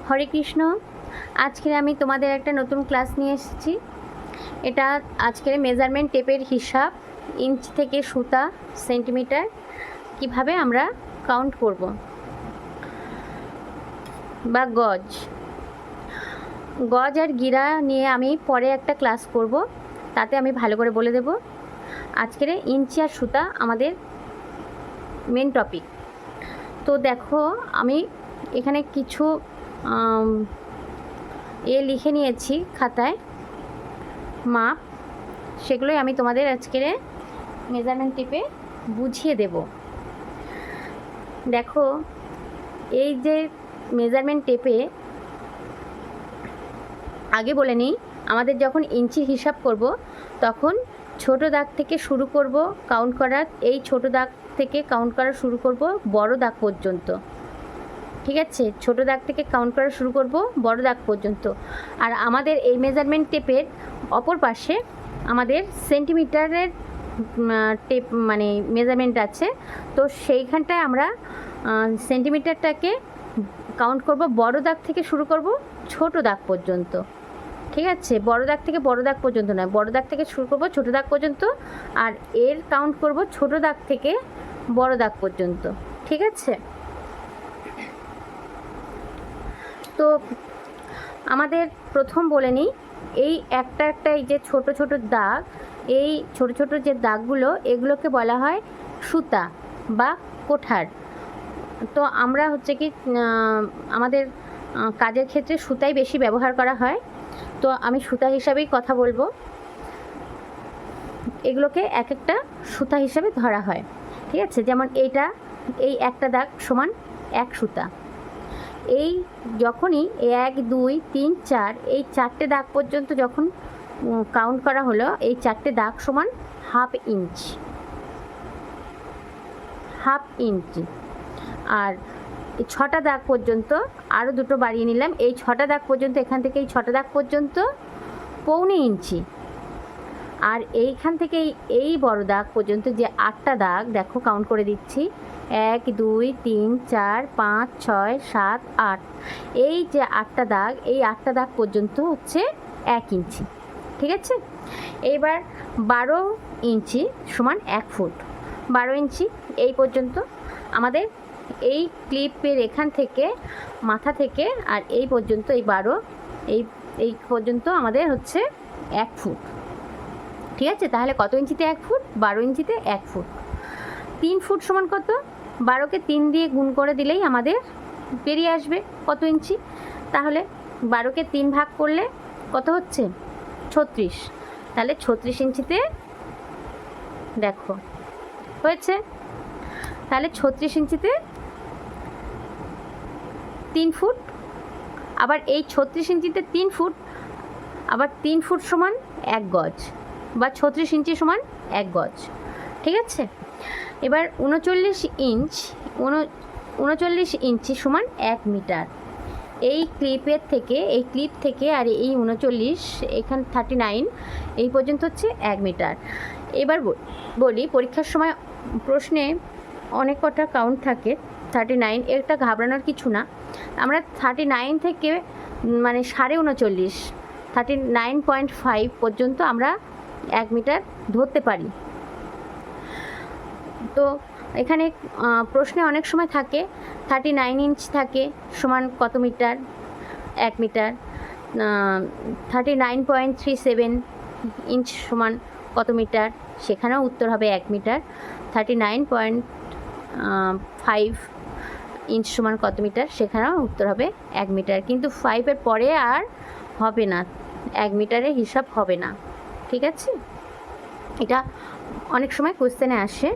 হরে কৃষ্ণ। আজকে আমি তোমাদের একটা নতুন ক্লাস নিয়ে এসেছি। এটা আজকের মেজারমেন্ট টেপের হিসাব, ইঞ্চি থেকে সুতা, সেন্টিমিটার কিভাবে আমরা কাউন্ট করব বা গজ। গজ আর গিরা নিয়ে আমি পরে একটা ক্লাস করব, তাতে আমি ভালো করে বলে দেব। আজকের ইঞ্চি আর সুতা আমাদের মেন টপিক। তো দেখো, আমি এখানে কিছু লিখে নিয়েছি খাতায় মাপ, সেগুলোই আমি তোমাদের আজকের মেজারমেন্ট টেপে বুঝিয়ে দেব। দেখো, এই যে মেজারমেন্ট টেপে আগে বলে নিই, আমাদের যখন ইঞ্চি হিসাব করব তখন ছোট দাগ থেকে শুরু করব কাউন্ট করার। এই ছোট দাগ থেকে কাউন্ট করা শুরু করব বড় দাগ পর্যন্ত। ঠিক আছে, ছোট দাগ থেকে কাউন্ট করা শুরু করব বড় দাগ পর্যন্ত। আর আমাদের এই মেজারমেন্ট টেপের অপর পাশে আমাদের সেন্টিমিটারের টেপ মানে মেজারমেন্ট আছে। তো সেইখানটায় আমরা সেন্টিমিটারটাকে কাউন্ট করব বড় দাগ থেকে শুরু করব ছোট দাগ পর্যন্ত। ঠিক আছে, বড় দাগ থেকে বড় দাগ পর্যন্ত নয়, বড় দাগ থেকে শুরু করব ছোট দাগ পর্যন্ত, আর এর কাউন্ট করব ছোট দাগ থেকে বড় দাগ পর্যন্ত। ঠিক আছে, তো আমাদের প্রথম বলে নিই, এই একটা একটা এই যে ছোট ছোট দাগ, এই ছোট ছোট যে দাগগুলো, এগুলোকে বলা হয় সুতা বা কোঠার। তো আমরা হচ্ছে কি আমাদের কাজের ক্ষেত্রে সুতাই বেশি ব্যবহার করা হয়, তো আমি সুতা হিসাবেই কথা বলবো। এগুলোকে এক একটা সুতা হিসাবে ধরা হয়। ঠিক আছে, যেমন এই একটা দাগ সমান এক সুতা। এই যখনই 1 2 3 4 এই চারটে দাগ পর্যন্ত যখন কাউন্ট করা হলো, এই চারটে দাগ সমান হাফ ইঞ্চি। আর এই 6টা দাগ পর্যন্ত আরও দুটো বাড়িয়ে নিলাম, এই 6টা দাগ পর্যন্ত, এখান থেকে এই 6টা দাগ পর্যন্ত পৌনে ইঞ্চি। আর এইখান থেকে এই বড় দাগ পর্যন্ত যে 8টা দাগ, দেখো কাউন্ট করে দিচ্ছি, 1 2 3 4 5 6 7 8, এই যে 8টা দাগ, এই 8টা দাগ পর্যন্ত হচ্ছে 1 ইঞ্চি। ঠিক আছে, এইবার 12 ইঞ্চি সমান 1 ফুট। 12 ইঞ্চি এই পর্যন্ত আমাদের এই ক্লিপের এখান থেকে মাথা থেকে আর এই পর্যন্ত, এই 12 এই পর্যন্ত আমাদের হচ্ছে 1 ফুট। ঠিক আছে, তাহলে কত ইঞ্চিতে 1 ফুট? 12 ইঞ্চিতে 1 ফুট। 3 ফুট সমান কত? 12কে 3 দিয়ে গুণ করে দিলেই আমাদের বেরিয়ে আসবে কত ইঞ্চি। তাহলে 12কে 3 ভাগ করলে কত হচ্ছে? 36। তাহলে 36 ইঞ্চিতে দেখো হয়েছে। তাহলে 36 ইঞ্চিতে 3 ফুট। আবার এই 36 ইঞ্চিতে 3 ফুট, আবার 3 ফুট সমান 1 গজ, বা 36 ইঞ্চি সমান 1 গজ। ঠিক আছে, এবার 39 ইঞ্চি সমান 1 মিটার। এই ক্লিপ থেকে আর এই 39, এখানে 39, এই পর্যন্ত হচ্ছে 1 মিটার। এবার বলি, পরীক্ষার সময় প্রশ্নে অনেক কটা কাউন্ট থাকে 39, এটা ঘাবড়ানোর কিছু না। আমরা 39 থেকে মানে 39.5, 39.5 পর্যন্ত আমরা 1 মিটার ধরতে পারি। তো এখানে প্রশ্নে অনেক সময় থাকে 39 ইঞ্চ থাকে সমান কত মিটার? 1 মিটার। 39.37 ইঞ্চ সমান কত মিটার? সেখানেও উত্তর হবে 1 মিটার। 39.5 ইঞ্চ সমান কত মিটার? সেখানেও উত্তর হবে 1 মিটার। কিন্তু 5-এর পরে আর হবে না, 1 মিটারের হিসাব হবে না। ঠিক আছে, এটা অনেক সময় কোশ্চেনে আসে,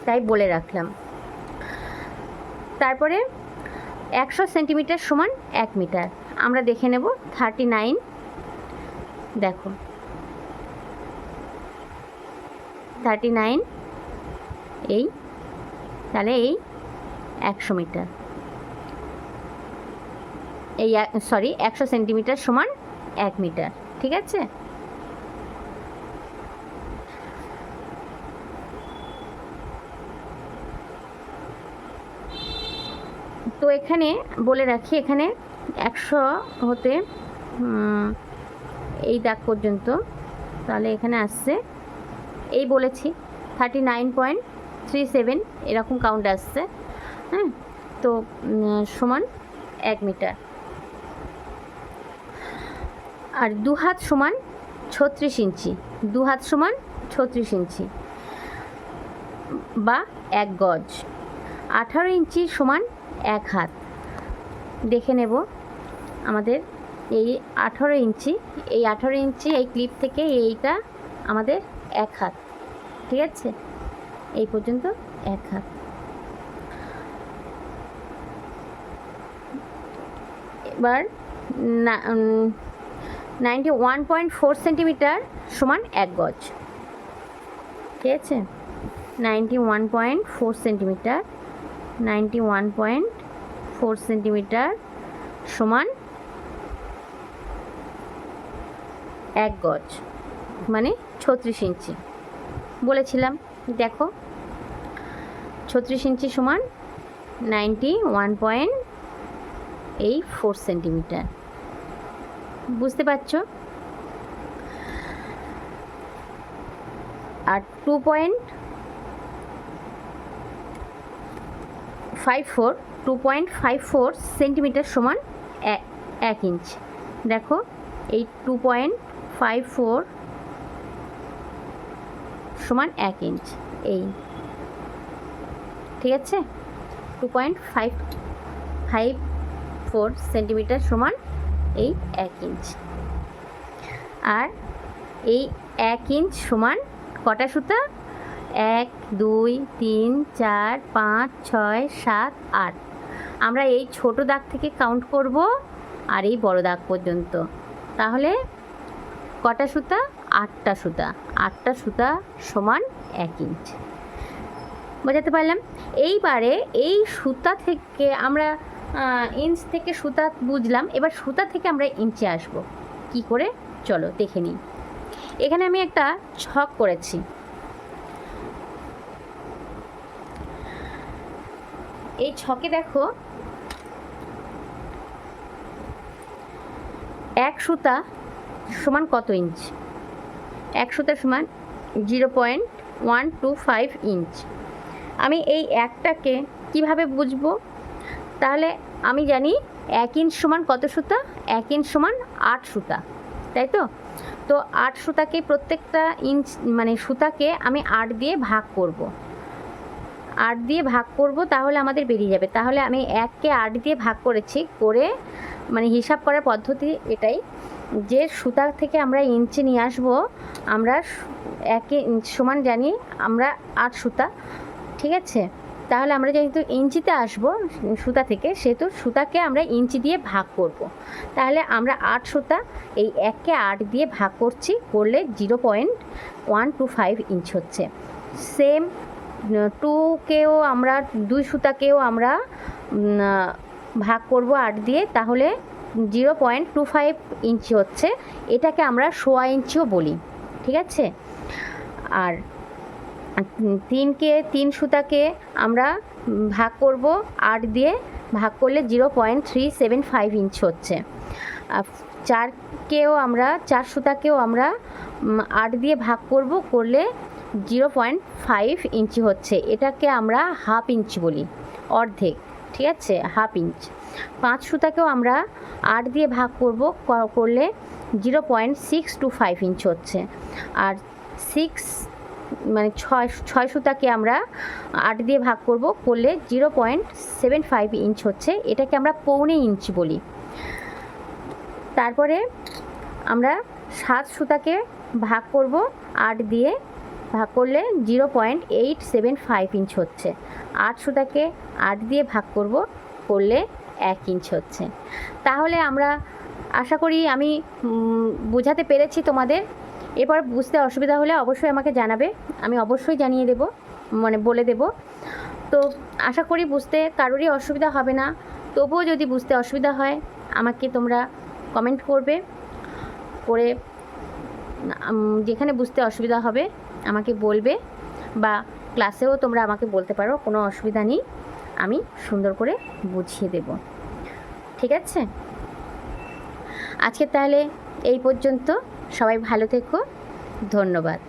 তাই বলে রাখলাম। তারপরে 100 সেন্টিমিটার সমান 1 মিটার। আমরা দেখে নেব 39, দেখো 39, এই তাহলে এই 100 মিটার, এই 100 সেন্টিমিটার সমান 1 মিটার। ঠিক আছে, তো এখানে বলে রাখি, এখানে 100 হতে এই দাগ পর্যন্ত, তাহলে এখানে আসছে এই বলেছি 39.37 এরকম কাউন্ট আসছে। হ্যাঁ, তো সমান 1 মিটার। আর 2 হাত সমান 36 ইঞ্চি, 2 হাত সমান 36 ইঞ্চি বা 1 গজ। 18 ইঞ্চি সমান 1 হাত। দেখে নেব আমাদের এই 18 ইঞ্চি, এই 18 ইঞ্চি এই ক্লিপ থেকে এইটা আমাদের 1 হাত, ঠিক আছে, এই পর্যন্ত 1 হাত। এবার 91.4 সেন্টিমিটার সমান 1 গজ, ঠিক আছে। 91.4 সেন্টিমিটার, 91.4 সেন্টিমিটার সমান 1 গজ, মানে 36 ইঞ্চি বলেছিলাম। দেখো 36 ইঞ্চি সমান 91.4 সেন্টিমিটার, বুঝতে পারছো। আর 2.54 সেন্টিমিটার সমান 1 ইঞ্চ। দেখো এই 2.54 সমান 1 ইঞ্চ, এই, ঠিক আছে। 2.54 সেন্টিমিটার সমান এই 1 ইঞ্চ। আর এই 1 ইঞ্চ সমান কটা সুতা? 1 2 3 4 5 6 7 8। আমরা এই ছোট দাগ থেকে কাউন্ট করব আর এই বড় দাগ পর্যন্ত। তাহলে কটা সুতা? 8টা সুতা। 8টা সুতা সমান 1 ইঞ্চ। বোঝাতে পারলাম? এইবারে এই সুতা থেকে আমরা ইঞ্চ থেকে সুতা বুঝলাম, এবার সুতা থেকে আমরা ইঞ্চে আসব কি করে, চলো দেখে নিই। এখানে আমি একটা ছক করেছি। এই ছকে দেখো 1 সুতা সমান কত ইঞ্চ? 1 সুতা সমান 0.125 ইঞ্চ। আমি এই একটাকে কিভাবে বুঝবো? তাহলে আমি জানি 1 ইঞ্চ সমান কত সুতা? 1 ইঞ্চ সমান 8 সুতা, তাই তো? তো 8 সুতাকে, প্রত্যেকটা ইঞ্চ মানে সুতাকে আমি 8 দিয়ে ভাগ করব। 8 দিয়ে ভাগ করব, তাহলে আমাদের বেরিয়ে যাবে। তাহলে আমি 1কে 8 দিয়ে ভাগ করেছি, করে মানে হিসাব করার পদ্ধতি এটাই যে সুতা থেকে আমরা ইঞ্চে নিয়ে আসব। আমরা 1 ইঞ্চ সমান জানি আমরা 8 সুতা, ঠিক আছে। তাহলে আমরা যেহেতু ইঞ্চিতে আসব সুতা থেকে, সেহেতু সুতাকে আমরা ইঞ্চি দিয়ে ভাগ করব। তাহলে আমরা 8 সুতা, এই 1কে 8 দিয়ে ভাগ করছি, করলে 0.125 ইঞ্চ হচ্ছে। সেম 2কেও আমরা 2 সুতাকেও আমরা ভাগ করব 8 দিয়ে, তাহলে 0.25 ইঞ্চি হচ্ছে। এটাকে আমরা 1/4 ইঞ্চিও বলি, ঠিক আছে। আর 3 সুতাকে আমরা ভাগ করব 8 দিয়ে, ভাগ করলে 0.375 ইঞ্চ হচ্ছে। 4 সুতাকেও আমরা 8 দিয়ে ভাগ করব, করলে 0.5 ইঞ্চি হচ্ছে। এটাকে আমরা হাফ ইঞ্চি বলি, অর্ধেক, ঠিক আছে, হাফ ইঞ্চ। 5 সুতাকেও আমরা 8 দিয়ে ভাগ করব, করলে 0.625 ইঞ্চ হচ্ছে। আর 6 সুতাকে আমরা 8 দিয়ে ভাগ করব, করলে 0.75 ইঞ্চ হচ্ছে। এটাকে আমরা পৌনে ইঞ্চি বলি। তারপরে আমরা 7 সুতাকে ভাগ করব 8 দিয়ে, ভাগ করলে 0.875 ইঞ্চ হচ্ছে। 8 সুতাকে 8 দিয়ে ভাগ করব, করলে 1 ইঞ্চ হচ্ছে। তাহলে আমরা আশা করি আমি বোঝাতে পেরেছি তোমাদের। এরপর বুঝতে অসুবিধা হলে অবশ্যই আমাকে জানাবে, আমি অবশ্যই জানিয়ে দেব, মানে বলে দেব। তো আশা করি বুঝতে কারোরই অসুবিধা হবে না। তবুও যদি বুঝতে অসুবিধা হয় আমাকে তোমরা কমেন্ট করবে, করে যেখানে বুঝতে অসুবিধা হবে আমাকে বলবে, বা ক্লাসেও তোমরা আমাকে বলতে পারো, কোনো অসুবিধা নেই। আমি সুন্দর করে বুঝিয়ে দেব। ঠিক আছে, আজকে তাহলে এই পর্যন্ত। সবাই ভালো থেকো, ধন্যবাদ।